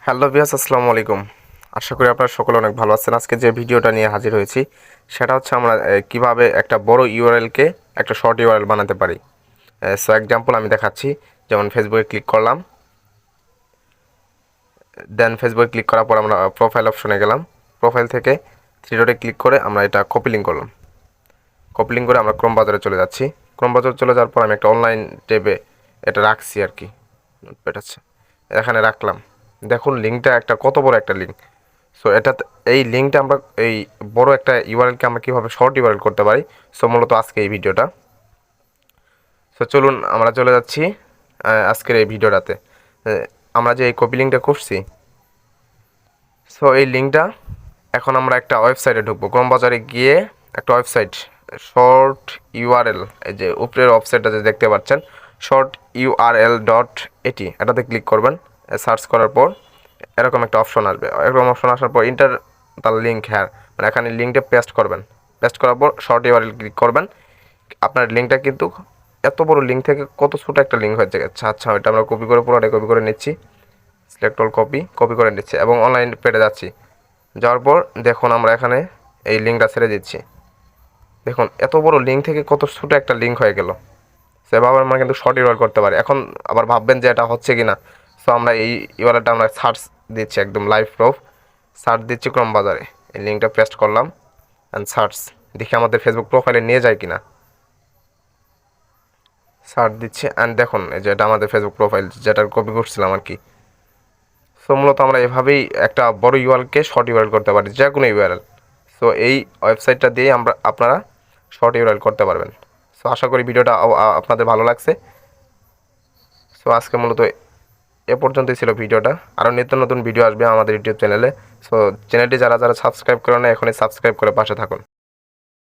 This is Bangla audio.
হ্যালো ভিউয়ার্স, আসসালামু আলাইকুম। আশা করি আপনারা সকলে অনেক ভালো আছেন। আজকে যে ভিডিওটা নিয়ে হাজির হয়েছি সেটা হচ্ছে আমরা কিভাবে একটা বড় ইউআরএলকে একটা শর্ট ইউআরএল বানাতে পারি। সো এক্সাম্পল আমি দেখাচ্ছি। যেমন ফেসবুকে ক্লিক করলাম, দেন ফেসবুকে ক্লিক করার পর আমরা প্রোফাইল অপশনে গেলাম। প্রোফাইল থেকে থ্রি ডটে ক্লিক করে আমরা এটা কপি লিঙ্ক করলাম। কপি লিঙ্ক করে আমরা ক্রোম বাজারে চলে যাচ্ছি। ক্রোম বাজারে চলে যাওয়ার পর আমি একটা অনলাইন ট্যাবে এটা রাখছি আর কি, নোটপ্যাড আছে, এখানে রাখলাম। দেখুন লিঙ্কটা একটা কত বড় একটা লিঙ্ক। সো এটা এই লিঙ্কটা আমরা এই বড় একটা ইউআরএলকে আমরা কীভাবে শর্ট ইউআরএল করতে পারি, সো মূলত আজকে এই ভিডিওটা। সো চলুন আমরা চলে যাচ্ছি আজকের এই ভিডিওটাতে। আমরা যে এই কপি লিঙ্কটা করছি, সো এই লিঙ্কটা এখন আমরা একটা ওয়েবসাইটে ঢুকবো। ক্রোম বাজারে গিয়ে একটা ওয়েবসাইট শর্ট ইউআরএল, এই যে উপরের ওয়েবসাইটটা যে দেখতে পাচ্ছেন শর্ট ইউআরএল ডট এটি, এটাতে ক্লিক করবেন। সার্চ করার পর এরকম একটা অপশন আসবে। এরকম অপশন আসার পর ইন্টার তার লিঙ্ক হ্যার, মানে এখানে লিঙ্কটা পেস্ট করবেন। পেস্ট করার পর শর্ট ইউআরএল ক্লিক করবেন। আপনার লিঙ্কটা কিন্তু এত বড় লিঙ্ক থেকে কত ছোটো একটা লিঙ্ক হয়ে যাচ্ছে। আচ্ছা, ওইটা আমরা কপি করে পুরোটাই কপি করে নিচ্ছি। সিলেক্ট অল কপি করে নিচ্ছি এবং অনলাইন পেজে যাচ্ছি। যাওয়ার পর দেখুন আমরা এখানে এই লিঙ্কটা ছেড়ে দিচ্ছি। দেখুন এত বড় লিঙ্ক থেকে কত ছোটো একটা লিঙ্ক হয়ে গেল। সেভাবে আমরা কিন্তু শর্ট ইউআরএল করতে পারি। এখন আবার ভাববেন যে এটা হচ্ছে কি না। সো আমরা এই ইউআরএলটা আমরা সার্চ দিচ্ছি, একদম লাইভ প্রুফ সার্চ দিচ্ছি ক্রোম বাজারে। এই লিঙ্কটা পেস্ট করলাম অ্যান্ড সার্চ, দেখি আমাদের ফেসবুক প্রোফাইলে নিয়ে যায় কিনা। সার্চ দিচ্ছি অ্যান্ড দেখুন এই যে এটা আমাদের ফেসবুক প্রোফাইল, যেটার কপি করছিলাম আর কি। সো মূলত আমরা এভাবেই একটা বড় ইউআরএলকে শর্ট ইউআরএল করতে পারি, যে কোনো ইউআরএল। সো এই ওয়েবসাইটটা দিয়ে আপনারা শর্ট ইউআরএল করতে পারবেন। সো আশা করি ভিডিওটা আপনাদের ভালো লাগছে। সো আজকে মূলত এ পর্যন্তই ছিল ভিডিওটা। আরও নিত্য নতুন ভিডিও আসবে আমাদের ইউটিউব চ্যানেলে। সো চ্যানেলটি যারা যারা সাবস্ক্রাইব করে না, এখনই সাবস্ক্রাইব করে পাশে থাকুন।